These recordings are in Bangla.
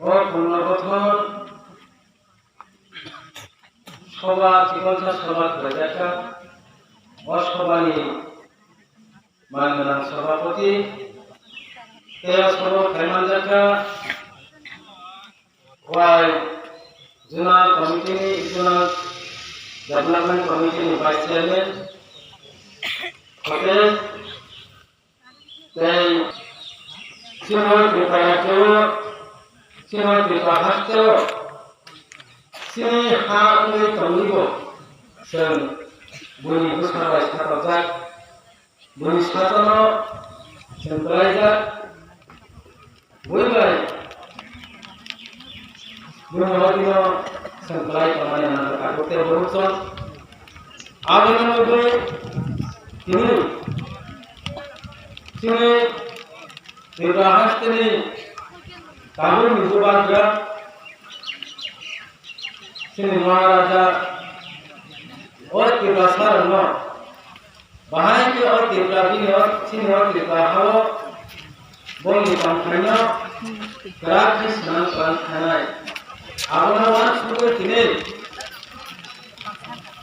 ও পুনর্গঠন সভা চিকিৎসা সভা করে দেখা অসভানি মানগোनां সভাপতি সভা খাইমান দেখা ওয়াই জোনাল কমিটিनि জোনাল डेभेलपमेंट कमिटिनि भाइस चेयरमैन ओके तै सिमोन बिपायाखौ सिमोन बिपाहाखौ सिनि हा उन्दै तंनिबो जों बयनिबो साबाय साबाजाक बयनि साजनो जों रायजाक बयबाय बुंहरदिनो जों राय खामानि नांगौ कागते बहुसन आबोनोबो दिनै जोंनि बिबाहास्तेनि काबु मिजुबाग्रा जोंनि महाराजा और तिब्रासार न बाहाय के और तिब्राबिनि और सिनि और तिब्राहाव बंनि कामखायनो ग्राखि स्नान खालामखानाय आबोनावान सुबुं दिनै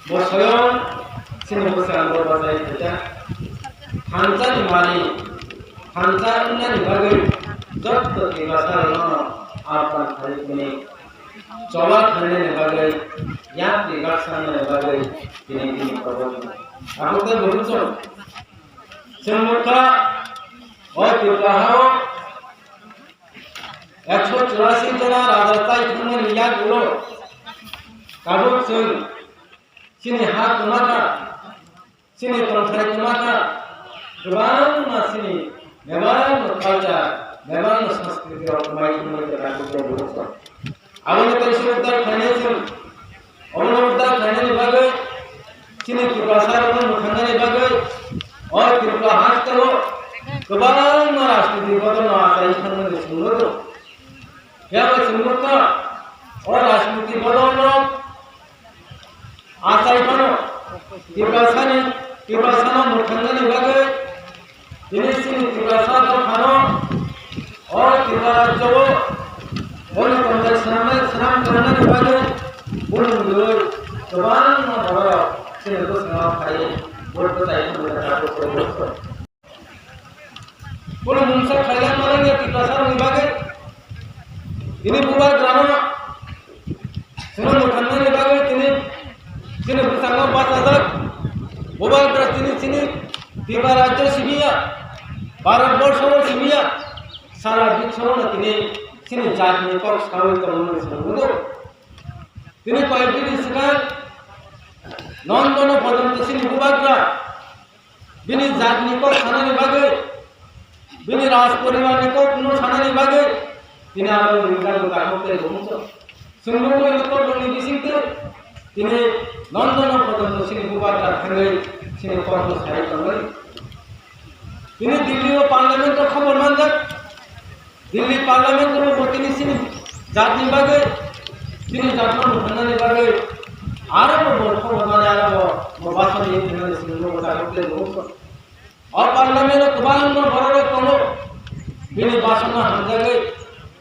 बसयन सिनि बोसोरान बरबाजाय थाजा हानजानि मानि हानजानि बागै जत्त तिब्रासार न आबान खारिखनि चला खानायनि बागै या तिब्रासारनि बागै दिनै प्रबल आबोते बहुसन जों मोखा और तिब्राहाव 184 जना राजाताय थांनानै यागुलो काबुक जों सिनि हा कुमाका सिनि तंथाय कुमाका गोबां मासिनि मेबां कालचार मेबां संस्कृतियाव माइथुमै राखुते बुरसा आबोनो तैसो उद्धार खायनायजों अबोनो उद्धार खायनायनि बागै सिनि तिब्रासारनो मोखांनायनि बागै और तिब्रा हास्तेलो गोबां राजनीति बदल आसाय थांनानै सोंनो याबो सुमुखा और राजनीति बदलनो आसायफानो तिब्रासानो मोखांनायनि बागै दिनै सिनि तिब्रासानो फानो और तिब्राराज्यआव बयनि तंथाय स्नान खालामनायनि बागै बुंदों गोबां बर' सिनि गोसोआव थायो बयबो जायफोरनि रावखौ बुंनो मुंसा खायलांनानै तिब्रासारनि बागै ini buat drama semua makanan bagai sini bersama pasar buat drama sini tiba raja simia Bharat Borsa simia salah biswa sini jatni kau sekali teman semua ini kau ini sekarang non dono pada sini buat drama ini jatni kau sana ni bagai ini ras poriwan kau kuno sana ni bagai তিনি আলো রিঙ্গাল কাকতে ঘুমছ সুন্দর উত্তর বনি দিছিতে তিনি লন্ডন পর্যন্ত সিনি বুবাকার খাঙ্গাই সিনি কর্ম সাই খাঙ্গাই তিনি দিল্লি ও পার্লামেন্টের খবর মানজাক দিল্লি পার্লামেন্টের তিনি সিনি জাতি বাগে তিনি জাতন খানানি বাগে আরব খবর মানে আরব ভাষণ এই ধরনের সিনি বুবাকার কাকতে ঘুমছ আর পার্লামেন্টে গোবাং বড় কোনো তিনি ভাষণ হাঙ্গাই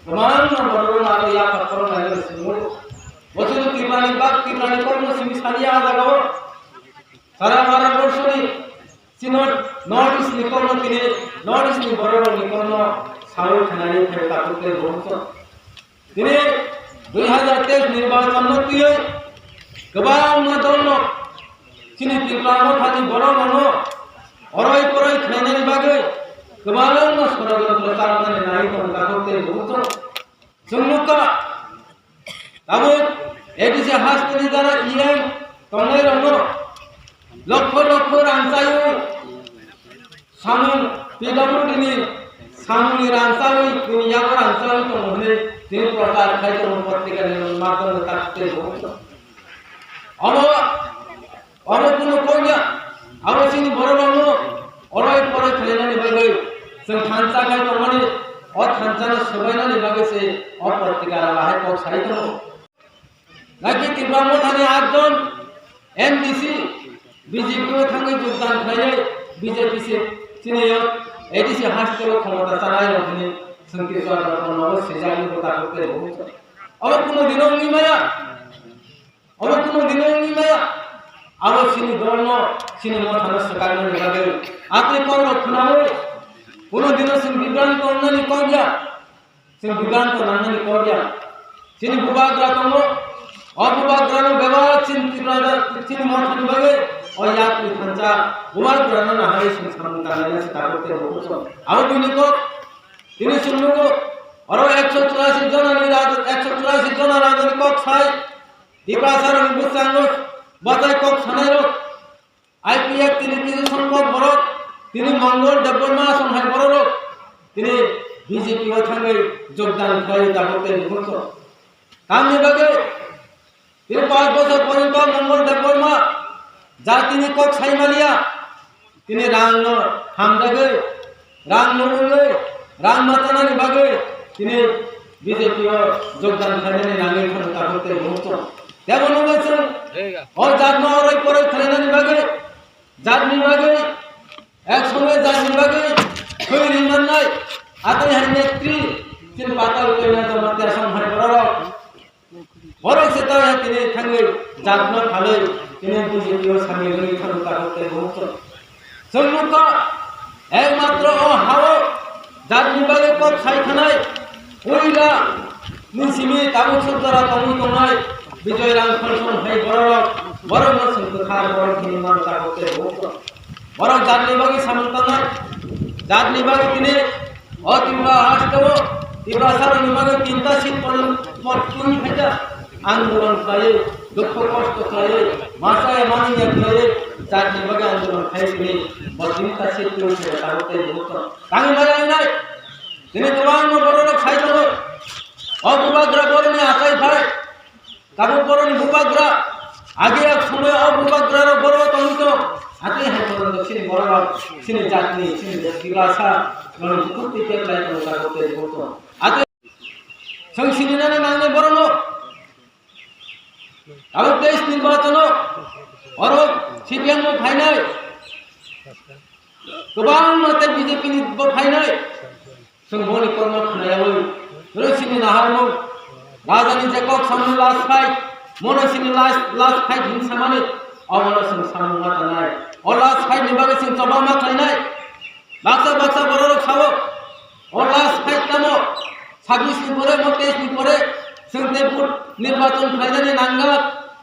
Kemana baru ada yang pakai lagi semua. Waktu itu tiba-tiba kalau sini saja ada kau. Karena borsa ni, sinot notice ni kalau kini notice ni baru ni kalau salu khenani kereta kuter borsa. Ini 2023 निर्वाचन nanti ye, kebang nadolno, sini tiba-tiba tadi baru mana, orang khenani bagai. Kemarin mas peradaban pelataran naik mengkakuti bukan semua namun edisi khas ini cara yang tonai rono lokho ransayu samun pidamu ini samun ransayu ini yang ransayu itu mungkin di pelataran kaya itu mempertikan yang makan mengkakuti bukan apa pun pokoknya apa sini baru orang kalian ini bagai जों थांसा खाय तमानि अ थांसानि सबायनानि बागैसे अ प्रतिकारा बाहाय पक साइ दङ नाकि तिब्रामो थानि 8 जन एमडीसी बीजेपी को थांगे योगदान खाय बीजेपी से सिने एडीसी हास्टेल क्षमता चालाय रखनि संकेत नव सेजानि को ताकते बहुत अब कुनो दिनों नि माया अब कुनो दिनों नि माया अब सिनी दोनो सिनी मथाना सकाने लगे आते कौन खुनावे कुनो दिनों सिन विज्ञान को अन्ननि कोग्या सिन विज्ञान को अन्ननि कोग्या सिनी बुबाग्रा तंगो अबुबाग्रा नो व्यवहार सिन तिरादा सिनी मथानि लगे और यात्री खंचा बुबाग्रा नो हाय सिन सामंता ने ताकते बहुत अब बिनी को তিনি শুনলো আরো 184 জন নিরাজ 184 জন রাজনীতিক ছাই দিবাসার নিবুসাঙ্গ বাজাই কক ছানাইলো আইপিএফ তিনি কিছু সংখ্যক বড় তিনি মঙ্গল দেববর্মা সংহাই বড় লোক তিনি বিজেপি ওখানে যোগদান করে তাহলে দেখুন কাম বিভাগে তিনি 5 বছর পর্যন্ত মঙ্গল দেববর্মা যা তিনি কক ছাইমালিয়া তিনি রাং হামদাগে রাং নুরুলে राम माताना निभागे तिने बीजेपी और योगदान करने ने नांगे खन ताकते बहुत क्या बनोगे सर और जात में और एक पर खलेना निभागे जात निभागे एक समय जात निभागे कोई निमन नहीं आते हैं नेत्री तिन पाता हुए ना तो मत ऐसा हमारे बड़ो से तो है तिने खंगे जात में खाले तिने बीजेपी और संगे खन ताकते बहुत सब का एकमात्र ओ हाओ जात विभागे को साइखानाय ओइला निसिमी ताबुक सदरा तमु तनाय विजय राम फलसन हाय बरन संखार बरन निर्माण ताबुके हो बरन जात विभागे सामंतना जात विभागे तिने अतिवा आष्टव तिब्रा सार विभागे चिंता सित पन फाइदा आंदोलन खाए दुख कष्ट खाए मासाय मानिया खाए जात विभागे आंदोलन खाए तिने चिंता सित ताबुके हो कांगे माया নাই তিনি তোমার বড় লোক সাইতো অবুবাগ্রা বরণে আকাই ভাই কাবু বরণ বুবাগ্রা আগে এক সময় অবুবাগ্রার বড় তমিত আতে হাই বড় সিনি বড় লোক সিনি জাতনি সিনি দিগ্রাসা গণ কুকুতি কেলাই তো কাগতে বলতো আতে সংসিনি নানে নানে বড় লোক আবার 23 নির্বাচন আর সিপিএম ফাইনাল गोबां मते बीजेपी नि फाइनाल संगोनि कर्म खनायावै रोसिनि नाहारमो राजानि जेकक सामने लास्ट फाइट मनोसिनि लास्ट फाइट हिंसामानि अमन सं सामना थानाय और लास्ट फाइट निबागे सिं सबामा खाइनाय बाक्सा बरर खावो और लास्ट फाइट नामो 26 नि परे 23 नि परे संतेपुर निर्वाचन फाइनाले नांगा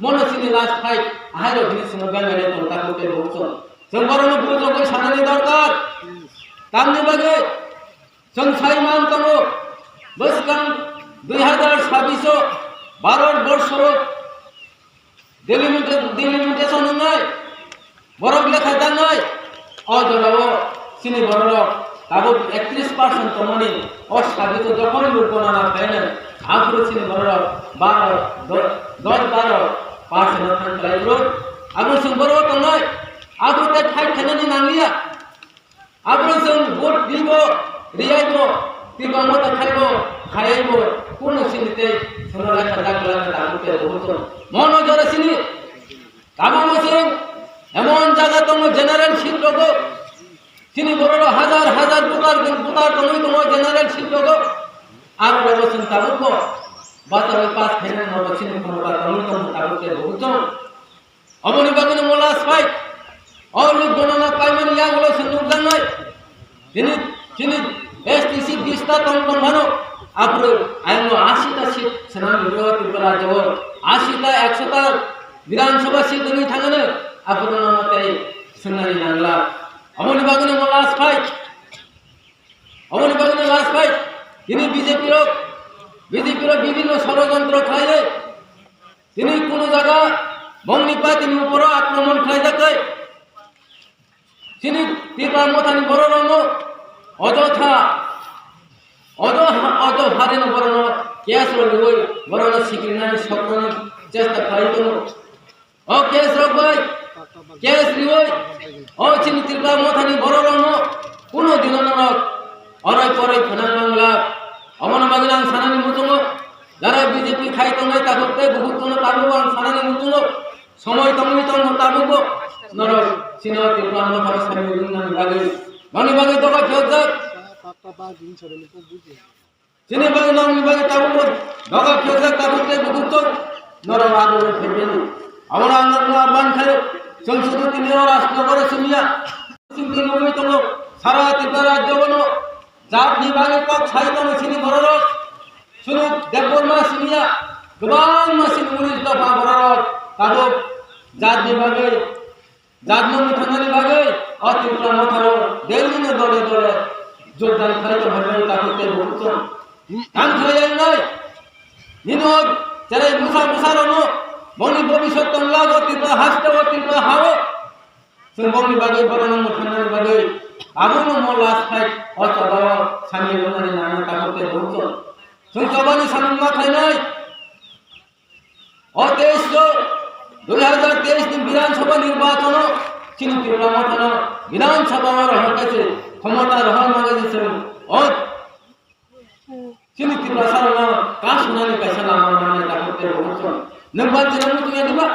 मनोसिनि लास्ट फाइट आहारो हिनि सिं गांगारे तंता कोते बोलछो जों बरनो बुजोगै सानानि दरकार ताम निबागे जों साइमान तंगो बसकां 2026 भारत बर्षर डिलिमिटेशन নাই বরক লেখা জানাই অজরাও সিনি বড় তাবো 31% তমনি অস্থাবিত যখন লোকনা না পায়না আগ্রহ সিনি বড় 10-12% খান লাইলো আগ্রহ সিং বড় তংনাই आगो ते फाइट खाने नांगलिया आग्रो जों भोट दिबो रियाइबो दिबो मत खाइबो खाइबो कोन सिनिते सोनाला खादा कला ताबुते बहुत मन जरे सिनि ताबो मसिं एमन जागा तंग जनरल सीट लोगो सिनि बड़ो हजार बुकार तंग जनरल सीट लोगो आग्रो बसिं ताबुको बातर पास खाने न बसिं खनबा तंग ताबुते बहुत अमनि बागने मोलास फाइट और लोग गणना पाइमेन यागलो संयोग जानाय जिनि एसटीसी 20 ता तंग मानो आप्रो आयनो 80 ता सीट सनाम विरोध त्रिपुरा जव 80 ता 100 ता विधानसभा सीट नि थांगने आप्रो नामते सुनारि नांगला अमनि बागने लास्ट फाइट जिनि बीजेपी रो विभिन्न षড়যন্ত্র खाइले जिनि कोनो जगह बंगनिपा तिनि ऊपर आक्रमण खाइ जाके তিনি তিবা মথানি বড় রঙ অযথা হারেন বড় কেস রই বড় সিকিনানি সকরণ চেষ্টা খাইতো ও কেস রই কেস রিওই ও চিনি তিবা মথানি বড় রঙ কোন দিন নরক অরই পরই খানা বাংলা অমন বাংলা সানানি মুতুম যারা বিজেপি খাইতো নাই তাকতে বহুত কোন তাবু সানানি মুতুম সময় তুমি তাবুকো নরক সিনেমা তিরুমান মথার সামনে দিন না লাগে মানে তো বা খেয়ে sini bagi nang bagi tahu pun doga kerja tahu te betul norang ada berbeda awal anak ban khayo সংসদ তিনি রাষ্ট্র করে শুনিয়া সিংহ নবী তঙ্গ সারা ত্রিপুরা রাজ্য বনো জাত বিভাগে কক সাহিত্য মেশিনি বড় শুরু দেববর্মা শুনিয়া গোবাং মেশিন 19 দফা বড় তাবো জাত বিভাগে জাত নবী থানা বিভাগে অতিপ্রা মথারো দেলদিনে দলে দলে যোগদান খাইতে ভরবে তাকতে বহুত কাম খাইয়াই নাই নিনদ যারা মুসা মুসারনো বনি ভবিষ্যৎ তংলা গতিতে হাসতে গতিতে হাও সুবংনি বাগে বরণ মুঠানানি বাগে আবুনো মলাস খাই অচবাও সামি রনানি নানা তাকতে বহুত সুচবানি সামনা খাই নাই ও 2023 দিন বিধানসভা নির্বাচন চিনি ত্রিপুরা মতন বিধানসভার হরকাছে ক্ষমতা রহন মাগে দিছেন ও চিনি ত্রিপুরা সারনা কাশ নানি কাইসালা মানে তাকতে বহুত नंबर जन्म तुम्हें दिबा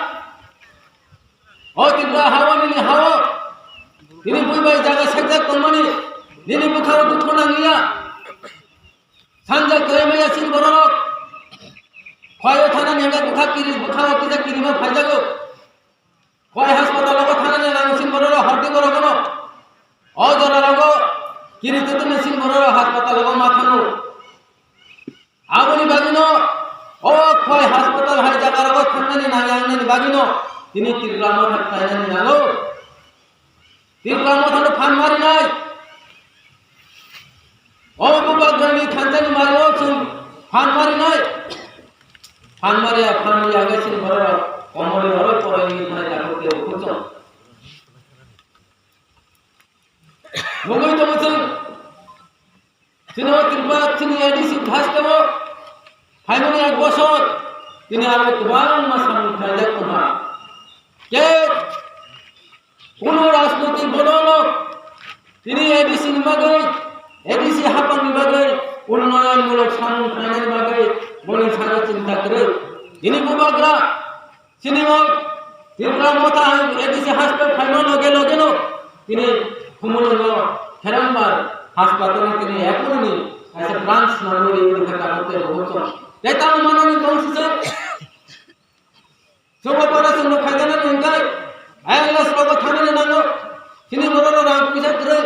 ओ तिब्रा हावा निनी हावा तिनी बुई बाई जागा सकजा कोनमानी निनी बुखारो दुख नांगिया सांजा कयमया सिन बररक खयो थाना नेगा बुखा किरि बुखारो किजा किरिमा फाइजागो खय हासपाताल को थाना ने नांग सिन बरर हरति बरो कोन ओ जरारगो किरि तो तुम सिन बरर हासपाताल को माथानो आबनि बागिनो ও কয় হাসপাতাল হাই জায়গার গো থানানি নাগে আংনানি বাগিনো তিনি ত্রিপুরা মথা খাইনানি নাগো ত্রিপুরা মথানো ফান মারি নাই ও বাবা গনি খানজানি মারিও চুন ফান মারি নাই ফান মারিয়া গেছেন বড় কমরে বড় পরে নি মানে ডাকতে খুঁজ নগই তো বলছেন তিনি ত্রিপুরা তিনি এডিসি ঘাসতেও হাইমনি এক বছর তিনি আর একবার মাসান খাইলে কোনা কে কোন রাজনৈতিক বদল তিনি এডিসি বিভাগে এডিসি হাপান বিভাগে উন্নয়নমূলক সামন খাইনের বিভাগে বলে সারা চিন্তা করে তিনি বুবাগ্রা সিনেমা ত্রিপুরা মথা এডিসি হাসপাতাল ফাইনাল গেল তিনি কুমুল ফেরাম্বার হাসপাতালে তিনি এখনই ऐसे ब्रांच नंबर ये लिखा करते बहुत देता हूं मानव कौन से सुबह पर से लोग खाते ना उनका ऐला सब थाने ने नानो किनी बरो राम पिछे करे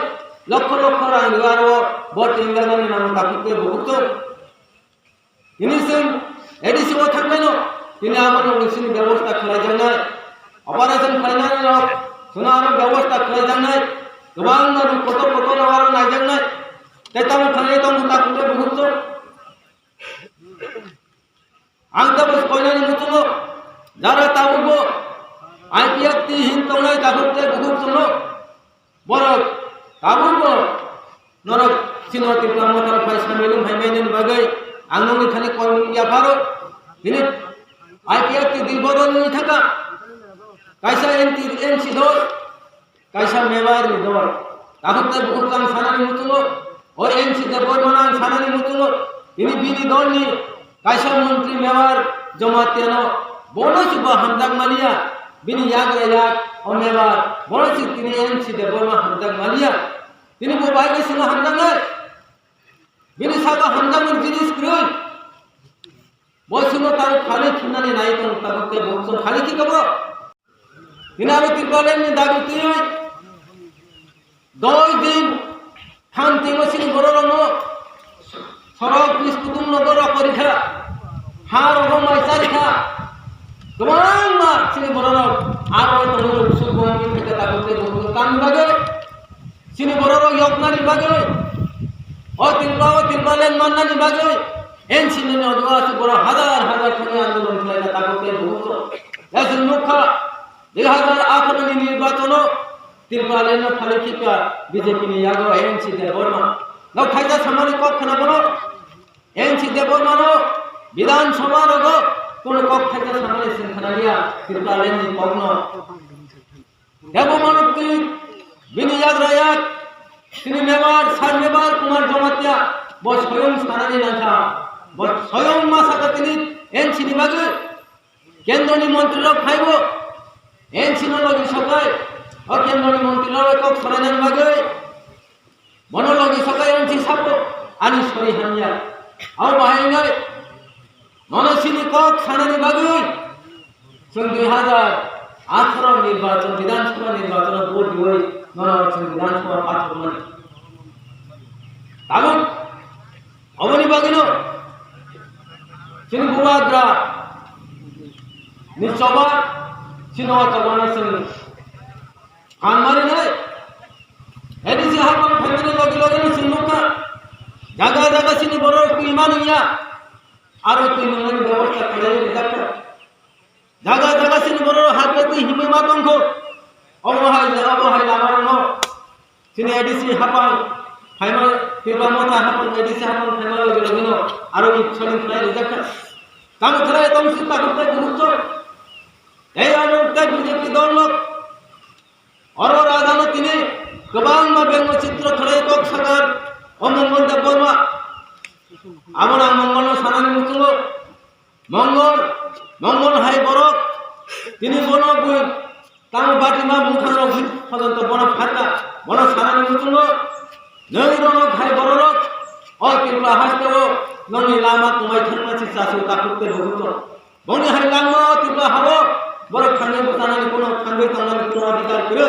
लक्ष राम गारो बट इंगला ने नानो करते बहुत किनी से एडिसी वो थाने नो किनी आमन मेसिन व्यवस्था खलाई जाना ऑपरेशन फाइनल नो सुनारो व्यवस्था खलाई जाना गोबां ना कत वारो ना जाना तेताम थाने तो मुता कुटे बहुत आंता बस कोयना मुतुलो जारा ताबुगो आईपीएफटी हिन तंगनाय ताबुते बहुत सुनो बरो ताबुगो नरक सिनोति प्रमोटर फैसला मेलुम हाइमेन बगै आंगनि खाने कोन या फारो बिनि आईपीएफटी दिबरो नि थाका कायसा एनसी दर कायसा मेवार नि दर ताबुते बहुत काम सानानि मुतुलो और एनसी देबरमाना सानानि मुतुलो इनि बिनि दलनि कायसा मंत्री मेवार जमातेनो बोनस बा हमदाग मालिया बिनि याग्रा याग और मेवार बोनस तिनि एनसी देबरमा हमदाग मालिया तिनि बो बाइके सिना हमदाग नै बिनि सागा हमदाग जिनिस क्रुल बोसुनो तार खाली खिनानि नाइ तो ताबते बोसुन खाली की कबो तिनाबे तिरपालेन नि दाबिति 2 दिन শান্তি মসিন বড়রঙ্গ সরব নিস্তুতুম নগর পরীক্ষা হার রকমাই চারিখা গোবাং মা সিনি বড়রং আর তো সুগমি থেকে তাকতে কাম লাগে সিনি বড়রং যত্নানি লাগে ও তিনবালেন মান্নানি লাগে এন সিনি অদবাসী বড় হাজার খানি আন্দোলন করে তাকতে বহুত এসে মুখা 2018 নির্বাচন तिरपालेन फालिकिका बीजेपी नि यागो एनसी देबरमा न खाइजा सामानि कक खना बनो एनसी देबरमा नो विधानसभा रगो कोन कक खाइजा सामानि सिनखना लिया तिरपालेन नि कगनो देबमानो कि बिनि याग्रायाक तिनि मेवार सार मेवार कुमार जमातिया ब स्वयं सानानि नाथा ब स्वयं मासाका तिनि एनसी नि बागे केन्द्रनि मन्त्री रक खाइबो एनसी न लगि सकाय केन्द्रनि मन्त्री কক সরাইনানি বাগে মনোলগি সকাই এনসি সাপো আনি সরি হানিয়া Au bahainai Manasini kok sanani bagi Sung 2018 নির্বাচন বিধানসভা নির্বাচন ভোট হই নরসিং বিধানসভা পাঁচ মানে তাগুন অবনি বাগিন সিনি বুবাগ্রা নিচবা সিনো চবানা সিং আনমারি নাই এডিসি হারমান ফ্যামিলি লগে লগে সিনুকা জায়গা জায়গা সিনি বড় ইমান ইয়া আরো তিন ব্যবস্থা করে রিজার্ভ জায়গা জায়গা সিনি বড় হাতে হিমে মাতঙ্গ অবহাই লামার ন সিনি এডিসি হাপান ফাইনাল তিবা মতা হাপান এডিসি হাপান ফাইনাল লগে লগে ন আরো ইচ্ছানি করে রিজার্ভ কাম করে তম চিন্তা করতে গুরুত্ব এই আলোতে বিজেপি দল লোক অর রাজধানী তিনি গোবাং বা ব্যঙ্গচিত্র ধরে কক সরকার অমঙ্গল দেব বর্মা আমরা মঙ্গল সানানি মুতুল মঙ্গল মঙ্গল হাই বরক তিনি বন বই তাম বাটিমা মুখান পর্যন্ত বন ফাটা বন সানানি মুতুল নই রনক হাই বরক অ কিংবা হাসতেও ননি লামা কুমাই থাকমাছি চাষু তাকুতে বহুত বনি হাই লামা কিংবা হাবো বড় খানে বুতানানি কোনো খানবে তানানি কোনো অধিকার করে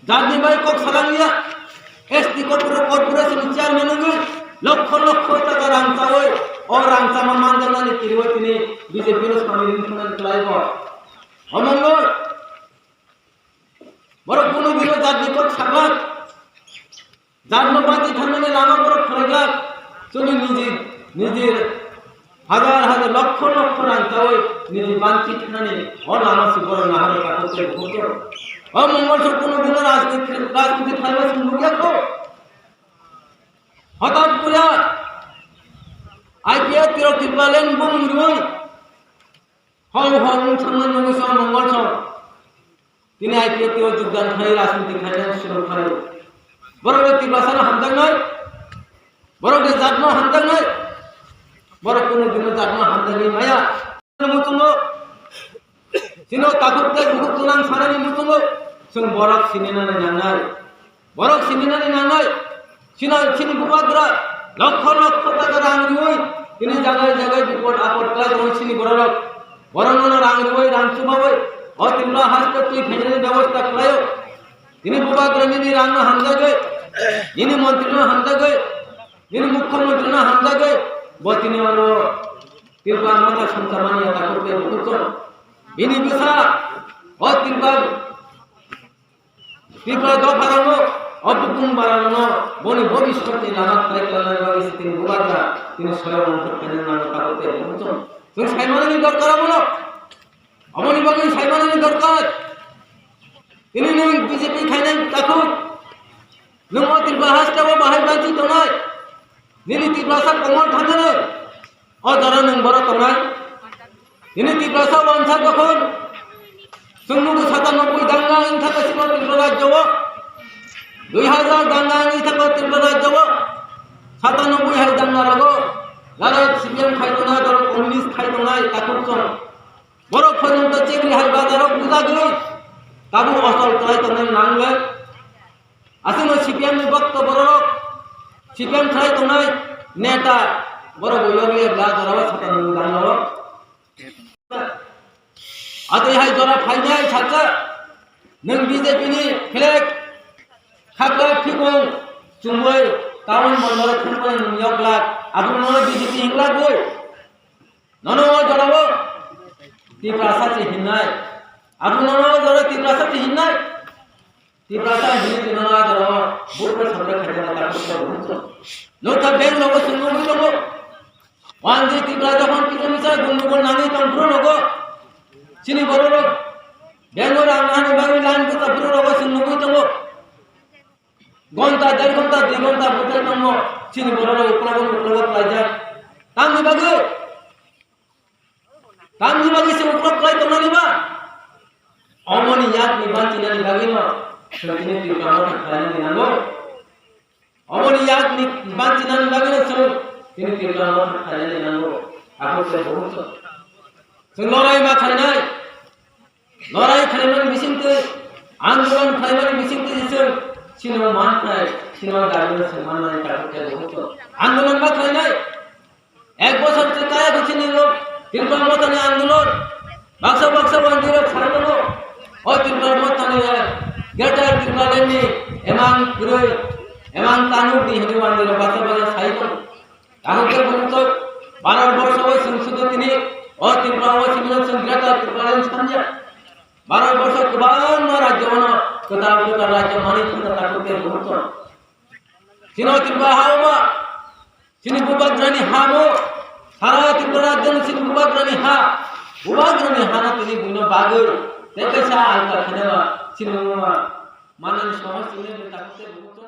জাতি ভাই cock সালামিয়া ST corporation chairman lakh lakh টাকা রাংচা ওই ও রাংচা মান জানানি কিরো তিনি বিজেপির স্বামী ইনফ্লুয়েন্স লাইব অমঙ্গল বড় কোনো বিরো জাতি কর সাগত জানবাতি থাননে লামা বড় খরগলাক চলি নিজের হাজার হাজার লক্ষ লক্ষ রাংচা ওই নিজে বাঞ্চি থাননে ও লামাসি বড় নাহার কাটতে ভোট অমঙ্গল সব কোনো দিন রাজনীতি থাকবে মুখিয়া তো হঠাৎ করে আইপিএ তিরকিবালেন বুমরুই হং হং সামনে নগস মঙ্গল সব তিনি আইপিএ তির যোগদান খাই রাজনীতি খাই শুরু খাই বড় তিবাসানা হামদাং নয় বড় জাতনো হামদাং নয় বড় কোনো দিন জাতনো হামদাং মায়া মুতুল সিনো তাকুতে গুতুনাং সারানি মুতুল जों बरक सिनिनानै नांनाय बरक सिनिनानै नांनाय सिनि बुबाद्रा लक्ष लक्ष टाका रां रुई তিনি জায়গায় জায়গায় বিপদ আপদ ক্লাস রয়েছিনি বড়রক বরণন রাং রুই রাং সুবাবই ও তিনলা হাসতে তুই ফেজের ব্যবস্থা করায় তিনি বুবাদ্রা নিনি রাং হামজাগে নিনি মন্ত্রী হামজাগে নিনি মুখ্যমন্ত্রী হামজাগে বতিনি আরো তিনলা মাথা সংসার মানিয়ে তা করতে বহুত ইনি বিসা ও তিনলা তিনলা দফারানো অপুকুম বাড়ানো বনি ভবিষ্যতে নানা কারিকুলামের বাগিয়ে তিনি বুবাদ্রা তিনি স্বয়ং অন্তর্খানের নামে কাগজে পৌঁছন তুমি সাইমানি দরকার বলো অমনি বাকি সাইমানি দরকার তিনি নই বিজেপি খাইনাই তাকুক নমো তিনলা হাসটাবো বাহাই বাঁচি তো নয় নিনি তিনলাসা কমল থানে ও যারা নং বড় তোমায় তিনি তিনলাসা বংশা তখন চুম্বুকু 97 দাঙ্গা থাকা ছিল তিনলা রাজ্য 2000 দাঙ্গা থাকা তিনলা রাজ্য 97 হাই দাঙ্গা রাগো যারা সিপিএম খাইতো না যারা কমিউনিস্ট খাইতো না তাকুক বড় পর্যন্ত চেগরি হাই বাজারও বুঝা গেল তাবু অসল করাইতো না নাংলে আসলে সিপিএম বক্তব্য বড় সিপিএম খাইতো না নেতা বড় বইয়ে বাজারও 97 দাঙ্গা আতে হাই জরা ফাইনাল ছাত্রা নং বিজেপি নি ফ্লেক খাকলা ফিকং চুমই টাউন মন্ডল খুনপাই নিয়কলাক আবুনো বিজেপি হিংলা বই ননো জরাবো তিপ্রাসা চি হিনাই আবুনো জরা তিপ্রাসা চি হিনাই তিপ্রাসা হিনে তিননা জরাবো বুটে সবরে খাইতা তাকো লোটা বেং লগো সুনু লগো ওয়ান জি তিপ্রা যখন কিলোমিটার গুনগুন নামি তন্ত্র লগো চিনি বড় লোক বেঙ্গল আমহানি বাড়ি লাইন কথা পুরো লোক শুনবো তো ঘন্টা 1.5 ঘন্টা 2 ঘন্টা বুঝতে কম চিনি বড় লোক উপলব্ধ লাইজা তামনি বাগে সে উপলব্ধ লাই তো নানিবা অমনি ইয়াত নিবান চিনানি বাগে ন সদিনে তিকামো খাইনি নানো অমনি ইয়াত নিবান চিনানি বাগে ন সব তিনি তিকামো খাইনি নানো আপনি বহুত লড়াই মা খাইনাই লড়াই খাইমানি বিসিংতে আন্দোলন খাইমানি বিসিংতে দিছেন সিনেমা মান খাই সিনেমা গাড়ির সম্মান নাই তাকে বহুত আন্দোলন মাত্র নাই এক বছর চেষ্টায় হচ্ছে নিল তিনবার মতনে আন্দোলন বাক্স বাক্স মন্দির ছাড় দেবো ও তিনবার মতনে গেটার তিনবার এমনি এমান পুরো এমান তানুক দি হিন্দু মন্দির বাক্স বাক্স ছাই দেবো তাহলে বলতো 12 বছর ওই সংসদ তিনি ও তিনবার ও সিমিলন সংগ্রাতা তিনবার সঞ্জয় 12 বছর কুবান রাজ্য মন কোথাও কোথাও রাজ্য মানি চিন্তা তাকে বহুত চিনো তিনবার হাওয়া চিনি বুবাগ্রানি হামো সারা ত্রিপুরা রাজ্য চিনি বুবাগ্রানি হা বুবাগ্রানি হানা তিনি বুনো বাগর দেখে সা আলকা খানেবা চিনো মানন সমস্ত তাকে বহুত